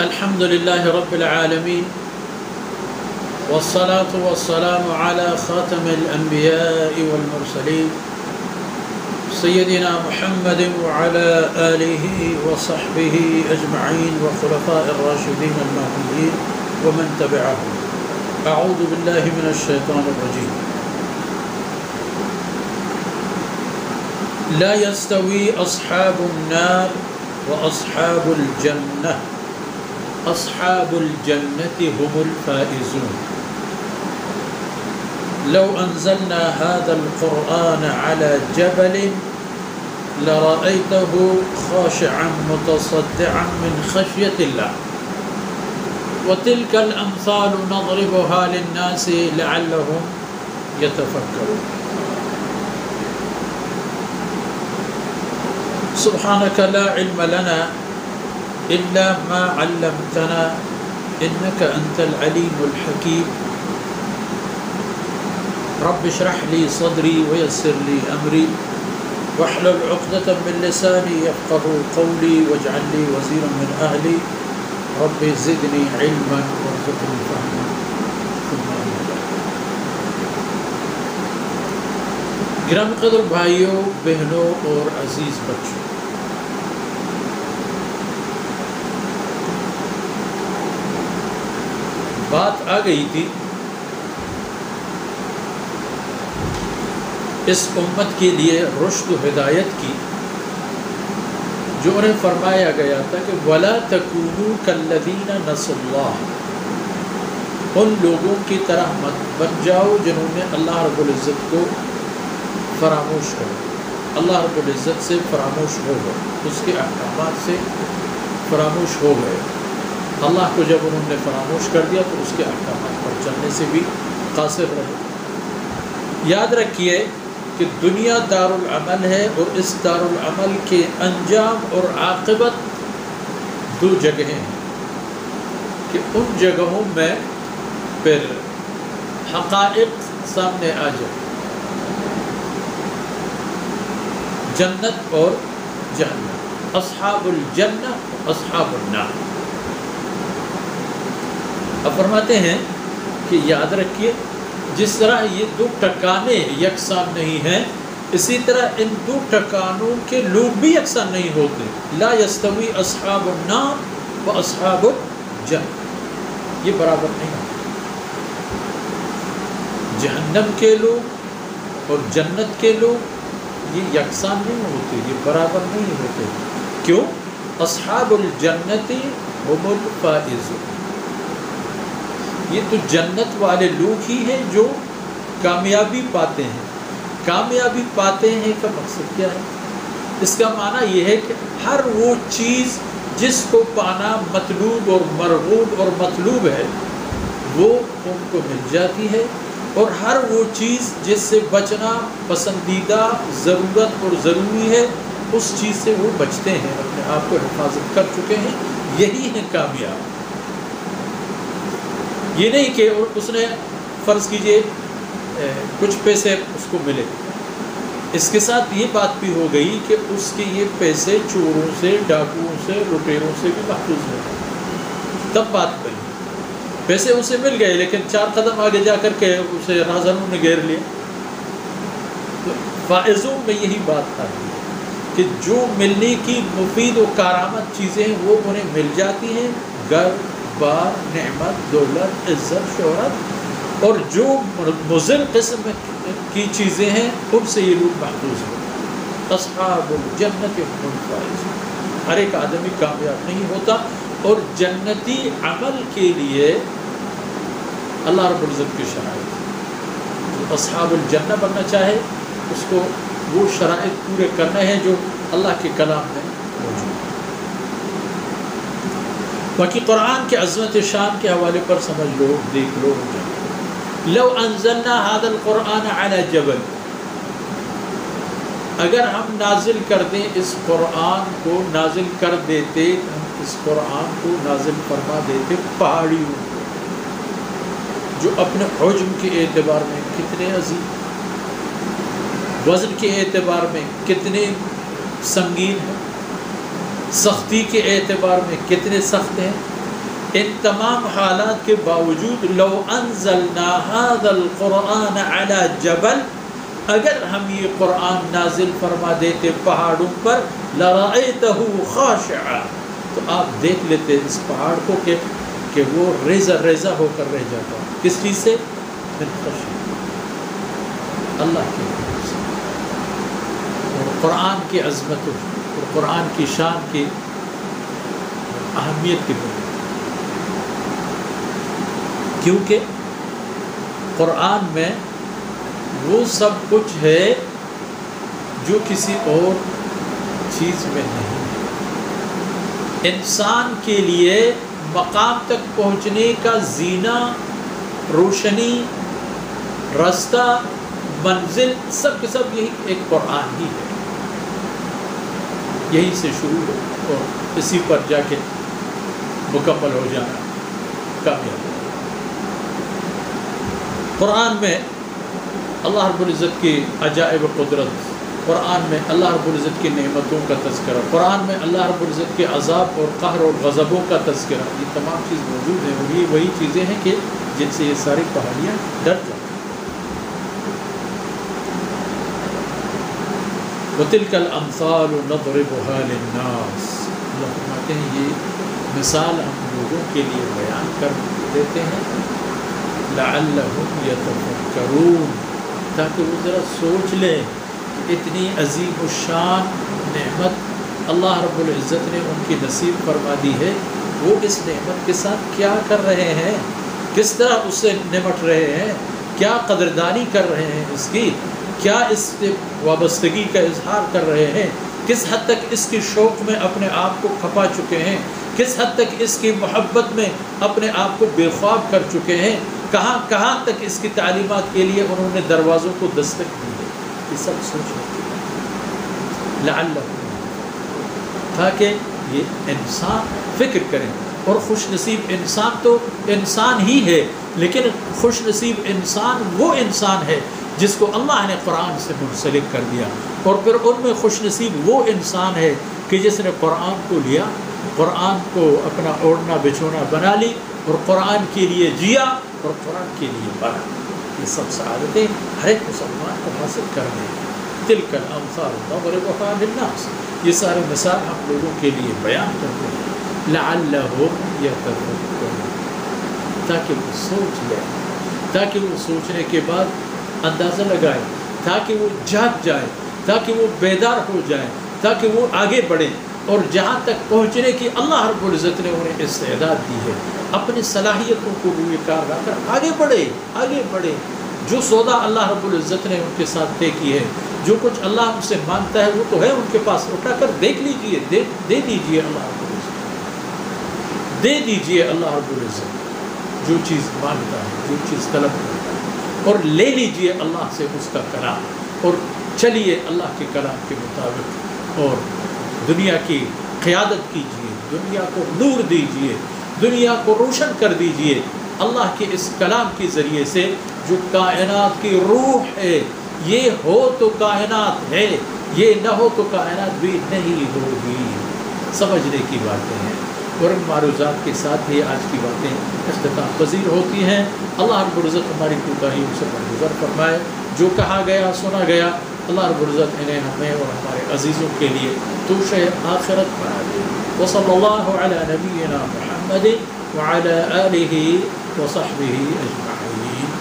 الحمد لله رب العالمين والصلاة والسلام على خاتم الأنبياء والمرسلين سيدنا محمد وعلى آله وصحبه أجمعين وخلفاء الراشدين المهديين ومن تبعهم. أعوذ بالله من الشيطان الرجيم. لا يستوي أصحاب النار وأصحاب الجنة أصحاب الجنة هم الفائزون. لو أنزلنا هذا القرآن على جبل لرأيته خاشعا متصدعا من خشية الله وتلك الأمثال نضربها للناس لعلهم يتفكرون. سبحانك لا علم لنا إلا ما علمتنا إنك أنت العليم الحكيم. رب اشرح لي صدري ويسر لي أمري واحلل عقدة من لساني يفقهوا قولي واجعل لي وزيرا من أهلي رب زدني علما وارزقني فهما. ثم أما بعد. گرامی قدر بھائیوں، بہنوں اور عزیز بچوں، بات آ گئی تھی اس امت کے لیے رشد و ہدایت کی، جو انہیں فرمایا گیا تھا کہ وَلَا تَكُونُوا كَالَّذِينَ نَسُوا اللَّهَ، ان لوگوں کی طرح مت بن جاؤ جنہوں نے اللہ رب العزت کو فراموش کرو. اللہ رب العزت سے فراموش ہو گئے، اس کے احکامات سے فراموش ہو گئے. اللہ کو جب انہوں نے فراموش کر دیا تو اس کے احکامات پر چلنے سے بھی قاصر رہے. یاد رکھیے کہ دنیا دار العمل ہے، اور اس دار العمل کے انجام اور عاقبت دو جگہیں ہیں کہ ان جگہوں میں پھر حقائق سامنے آ جائے، جنت اور جہنم، اصحاب الجنہ اصحاب النار. اب فرماتے ہیں کہ یاد رکھیے جس طرح یہ دو ٹکانے یکساں نہیں ہیں، اسی طرح ان دو ٹکانوں کے لوگ بھی یکساں نہیں ہوتے. لا یستوی اصحاب النار و اصحاب الجنہ، یہ برابر نہیں ہوتے. جہنم کے لوگ اور جنت کے لوگ یہ یکساں نہیں ہوتے، یہ برابر نہیں ہوتے. کیوں؟ اصحاب الجنت هم الفائزون، یہ تو جنت والے لوگ ہی ہیں جو کامیابی پاتے ہیں. کامیابی پاتے ہیں کا مقصد کیا ہے؟ اس کا معنی یہ ہے کہ ہر وہ چیز جس کو پانا مطلوب اور مرغوب اور مطلوب ہے وہ ان کو مل جاتی ہے، اور ہر وہ چیز جس سے بچنا پسندیدہ ضرورت اور ضروری ہے اس چیز سے وہ بچتے ہیں، اپنے آپ کو حفاظت کر چکے ہیں. یہی ہے کامیاب. یہ نہیں کہ اس نے فرض کیجئے کچھ پیسے اس کو ملے، اس کے ساتھ یہ بات بھی ہو گئی کہ اس کے یہ پیسے چوروں سے، ڈاکوؤں سے، لٹیروں سے بھی محفوظ ہو گئے، تب بات بنی. پیسے اسے مل گئے لیکن 4 قدم آگے جا کر کے اسے راہزنوں نے گھیر لیا. تو فائزوں میں یہی بات آتی ہے کہ جو ملنے کی مفید و کارآمد چیزیں ہیں وہ انہیں مل جاتی ہیں، گھر بار، نعمت، دولت، عزت، شہرت، اور جو مضر قسم کی چیزیں ہیں ان سے یہ لوگ محفوظ ہیں. اصحاب الجنت هم الفائزون. ہر ایک آدمی کامیاب نہیں ہوتا، اور جنتی عمل کے لیے اللہ رب العزت کی شرائط، جو اصحاب الجنہ بننا چاہے اس کو وہ شرائط پورے کرنے ہیں جو اللہ کے کلام میں موجود ہیں. باقی قرآن کے عظمت شان کے حوالے پر سمجھ لو، دیکھ لو. لو انزلنا هذا القرآن على جبل، اگر ہم نازل کر دیں اس قرآن کو، نازل کر دیتے، ہم اس قرآن کو نازل فرما دیتے پہاڑیوں کو، جو اپنے حجم کے اعتبار میں کتنے عظیم، وزن کے اعتبار میں کتنے سنگین ہیں، سختی کے اعتبار میں کتنے سخت ہیں، ان تمام حالات کے باوجود لو انزلنا هذا القرآن على جبل، اگر ہم یہ قرآن نازل فرما دیتے پہاڑوں پر، لرأيته خاشعا، تو آپ دیکھ لیتے اس پہاڑ کو کہ وہ ریزہ ریزہ ہو کر رہ جاتا. کس چیز سے؟ من خشیت اللہ کی وجہ سے، اور قرآن کی عظمت اور قرآن کی شان کی اہمیت کی وجہ، کیونکہ قرآن میں وہ سب کچھ ہے جو کسی اور چیز میں نہیں ہے. انسان کے لیے مقام تک پہنچنے کا زینہ، روشنی، راستہ، منزل، سب کے سب یہی ایک قرآن ہی ہے. یہی سے شروع ہو اور اسی پر جا کے مکمل ہو جانا کامیاب. قرآن میں اللہ رب العزت کی عجائب قدرت، قرآن میں اللہ رب العزت کی نعمتوں کا تذکرہ، قرآن میں اللہ رب العزت کے عذاب اور قہر اور غضبوں کا تذکرہ، یہ تمام چیز موجود ہیں. اور یہ وہی چیزیں ہیں کہ جن سے یہ ساری کہانیاں ڈر جاتی ہیں. وَتِلْكَ الْأَمْثَالُ نَضْرِبُهَا لِلنَّاسِ، اللہ فرماتے ہیں یہ مثال ہم لوگوں کے لیے بیان کر دیتے ہیں، لَعَلَّهُمْ يَتَفَكَّرُونَ، تاکہ وہ ذرا سوچ لیں کہ اتنی عظیم الشان نعمت اللہ رب العزت نے ان کی نصیب فرما دی ہے، وہ اس نعمت کے ساتھ کیا کر رہے ہیں، کس طرح اس سے نمٹ رہے ہیں، کیا قدردانی کر رہے ہیں اس کی، کیا اس سے وابستگی کا اظہار کر رہے ہیں، کس حد تک اس کی شوق میں اپنے آپ کو کھپا چکے ہیں، کس حد تک اس کی محبت میں اپنے آپ کو بے خواب کر چکے ہیں، کہاں کہاں تک اس کی تعلیمات کے لیے انہوں نے دروازوں کو دستک دی ہے. یہ سب سوچ رہے لعلہ، تاکہ یہ انسان فکر کریں. اور خوش نصیب انسان تو انسان ہی ہے، لیکن خوش نصیب انسان وہ انسان ہے جس کو اللہ نے قرآن سے منسلک کر دیا. اور پھر ان میں خوش نصیب وہ انسان ہے کہ جس نے قرآن کو لیا، قرآن کو اپنا اوڑھنا بچھونا بنا لی، اور قرآن کے لیے جیا اور قرآن کے لیے مرا. یہ سب سعادتیں ہر ایک مسلمان کو حاصل کر دیں. تِلْكَ الْأَمْثَالُ نَضْرِبُهَا لِلنَّاسِ، یہ سارے مثال ہم لوگوں کے لیے بیان کرتے ہیں. لَعَلَّهُمْ يَتَفَكَّرُونَ، تاکہ وہ سوچ لیں، تاکہ وہ سوچنے کے بعد اندازہ لگائے، تاکہ وہ جاگ جائے، تاکہ وہ بیدار ہو جائے، تاکہ وہ آگے بڑھیں اور جہاں تک پہنچنے کی اللہ رب العزت نے انہیں استعداد دی ہے، اپنی صلاحیتوں کو روئے کار لا کر آگے بڑھے، آگے بڑھے. جو سودا اللہ رب العزت نے ان کے ساتھ طے کی ہے، جو کچھ اللہ ان سے مانگتا ہے وہ تو ہے ان کے پاس، اٹھا کر دیکھ لیجئے، دے دیجئے اللہ رب العزت، دے دیجئے اللہ رب العزت جو چیز مانگتا ہے، جو چیز طلب کرتا ہے، اور لے لیجئے اللہ سے اس کا کلام، اور چلیے اللہ کے کلام کے مطابق، اور دنیا کی قیادت کیجئے، دنیا کو نور دیجئے، دنیا کو روشن کر دیجئے اللہ کے اس کلام کے ذریعے سے جو کائنات کی روح ہے. یہ ہو تو کائنات ہے، یہ نہ ہو تو کائنات بھی نہیں ہوگی. سمجھنے کی باتیں ہیں، اور ان معروضات کے ساتھ ہی آج کی باتیں اختتام پذیر ہوتی ہیں. اللہ رب العزت ہماری کوتاہیوں سے درگزر فرمائے. جو کہا گیا سنا گیا اللہ رب العزت انہیں ہمیں اور ہمارے عزیزوں کے لیے توشہ آخرت بنا دے. وصلی اللہ علی نبینا محمد وعلی آلہ وصحبہ اجمعین.